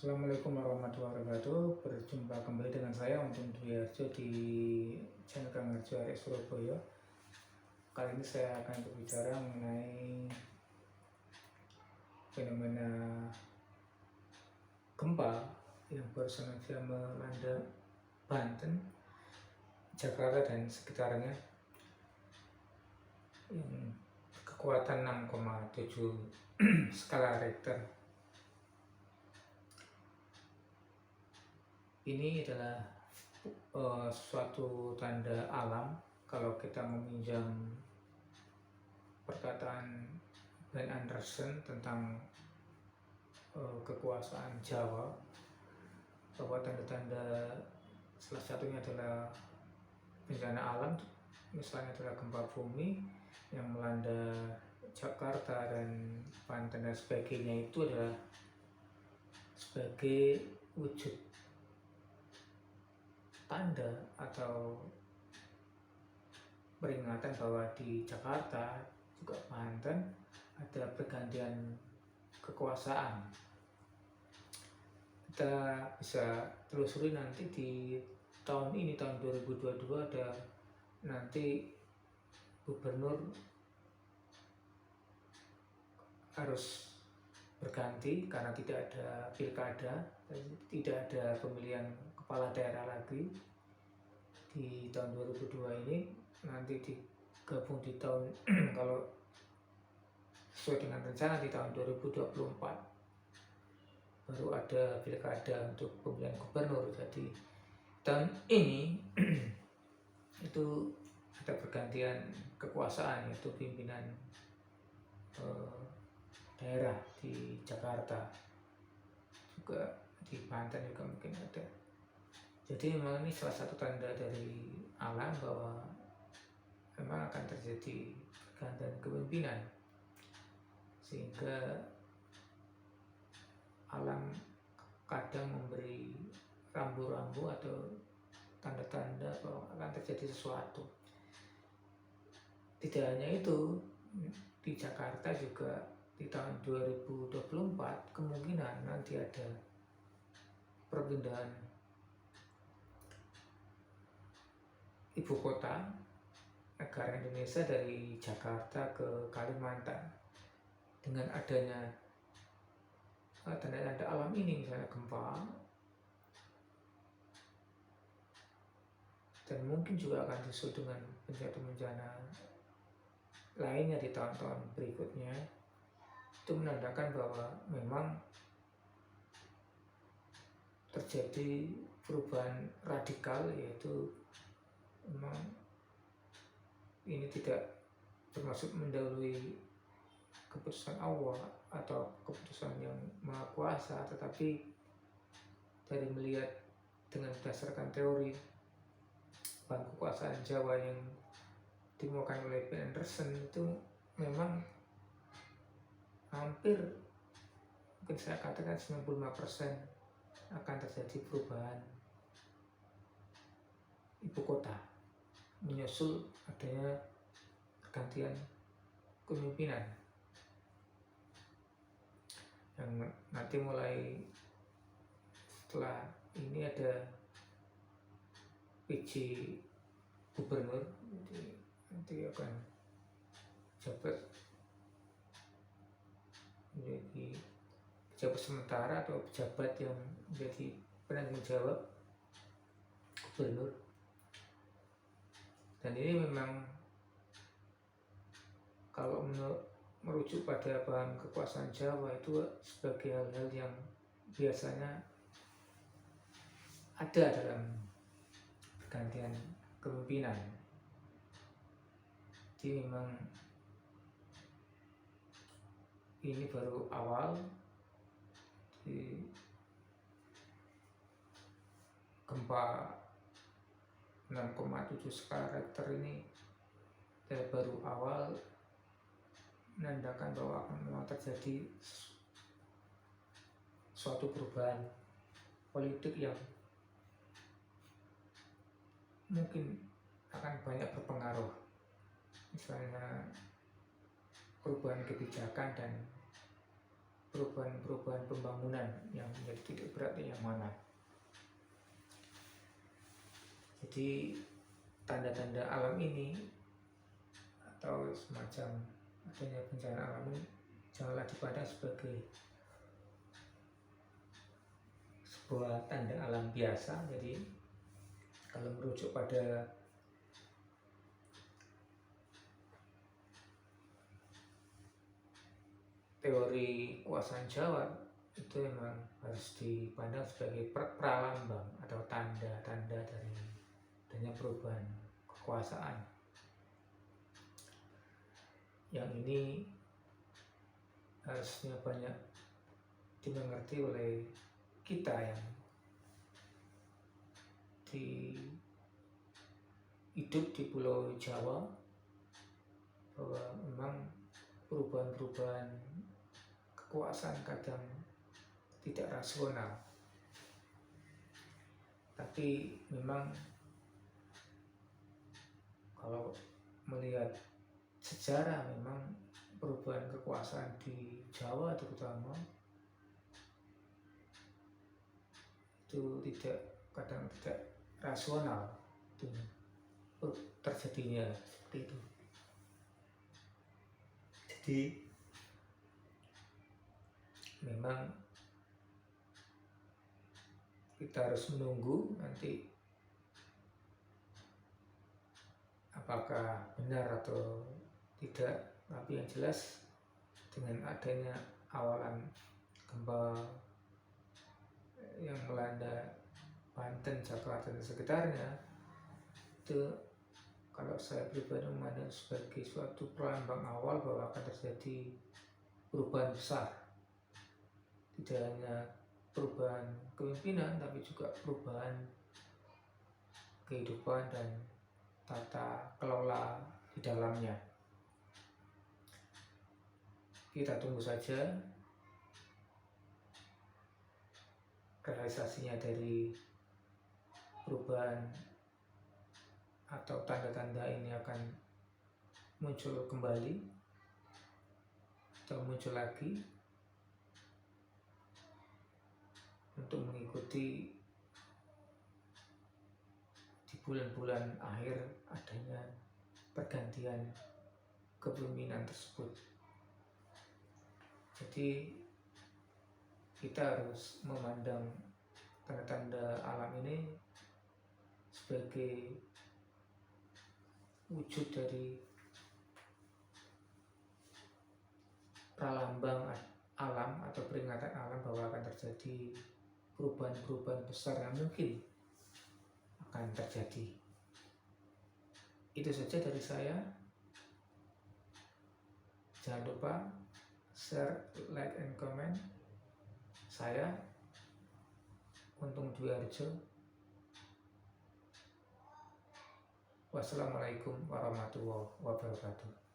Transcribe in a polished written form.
Assalamualaikum warahmatullahi wabarakatuh. Berjumpa kembali dengan saya Untung Dwi Harjo di channel Kang Harjo Arek Surabaya. Kali ini saya akan berbicara mengenai fenomena gempa yang baru saja melanda Banten, Jakarta dan sekitarnya yang kekuatan 6,7 skala Richter. Ini adalah suatu tanda alam kalau kita meminjam perkataan Ben Anderson tentang kekuasaan Jawa, bahwa tanda-tanda salah satunya adalah bencana alam, misalnya adalah gempa bumi yang melanda Jakarta dan Banten dan sebagainya, itu adalah sebagai wujud tanda atau peringatan bahwa di Jakarta juga Banten ada pergantian kekuasaan. Kita bisa telusuri nanti di tahun ini, tahun 2022, ada nanti gubernur harus berganti karena tidak ada pilkada, tidak ada pemilihan kepala daerah lagi di tahun 2002 ini. Nanti digabung di tahun kalau sesuai dengan rencana di tahun 2024 baru ada pilkada untuk pemilihan gubernur. Jadi tahun ini itu ada pergantian kekuasaan, yaitu pimpinan daerah di Jakarta, juga di Banten juga mungkin ada. Jadi memang ini salah satu tanda dari alam bahwa memang akan terjadi pergantian kepemimpinan, sehingga alam kadang memberi rambu-rambu atau tanda-tanda bahwa akan terjadi sesuatu. Tidak hanya itu, di Jakarta juga di tahun 2024 kemungkinan nanti ada perpindahan ibu kota negara Indonesia dari Jakarta ke Kalimantan. Dengan adanya tanda-tanda alam ini, misalnya gempa, dan mungkin juga akan disusul dengan bencana lainnya di tahun-tahun berikutnya, itu menandakan bahwa memang terjadi perubahan radikal, yaitu memang ini tidak termasuk mendahului keputusan Allah atau keputusan yang maha kuasa, tetapi dari melihat dengan berdasarkan teori kekuasaan Jawa yang dimuatkan oleh Ben Anderson, itu memang hampir mungkin saya katakan 95% akan terjadi perubahan ibu kota menyusul adanya pergantian kepemimpinan yang nanti mulai setelah ini ada PJ gubernur, nanti akan jabat menjadi pejabat sementara atau pejabat yang menjadi penanggung jawab gubernur. Dan ini memang kalau merujuk pada paham kekuasaan Jawa itu sebagai hal-hal yang biasanya ada dalam pergantian kepemimpinan. Jadi memang ini baru awal di gempa 6,7 skala Richter ini, baru awal menandakan bahwa akan memang terjadi suatu perubahan politik yang mungkin akan banyak berpengaruh, misalnya perubahan kebijakan dan perubahan-perubahan pembangunan yang menjadi titik beratnya yang mana. Jadi tanda-tanda alam ini atau semacam adanya bencana alam ini janganlah dipandang sebagai sebuah tanda alam biasa. Jadi kalau merujuk pada teori kuasaan Jawa, itu memang harus dipandang sebagai pralambang atau tanda-tanda dari adanya perubahan kekuasaan. Yang ini harusnya banyak dimengerti oleh kita yang hidup di Pulau Jawa, bahwa memang perubahan-perubahan kekuasaan kadang tidak rasional, tapi memang kalau melihat sejarah memang perubahan kekuasaan di Jawa terutama itu kadang tidak rasional, itu terjadinya seperti itu. Jadi memang kita harus menunggu nanti apakah benar atau tidak, tapi yang jelas dengan adanya awalan gempa yang melanda Banten, Jakarta dan sekitarnya, itu kalau saya pribadi memandang sebagai suatu perlambang awal bahwa akan terjadi perubahan besar, tidak hanya perubahan kepemimpinan tapi juga perubahan kehidupan dan tata kelola di dalamnya. Kita tunggu saja realisasinya dari perubahan atau tanda-tanda ini akan muncul kembali atau muncul lagi untuk mengikuti di bulan-bulan akhir adanya pergantian kepemimpinan tersebut. Jadi kita harus memandang tanda-tanda alam ini sebagai wujud dari pralambang alam atau peringatan alam bahwa akan terjadi perubahan-perubahan besar yang mungkin akan terjadi. Itu saja dari saya. Jangan lupa share, like, and comment. Saya Untung Dwi Harjo. Wassalamualaikum warahmatullahi wabarakatuh.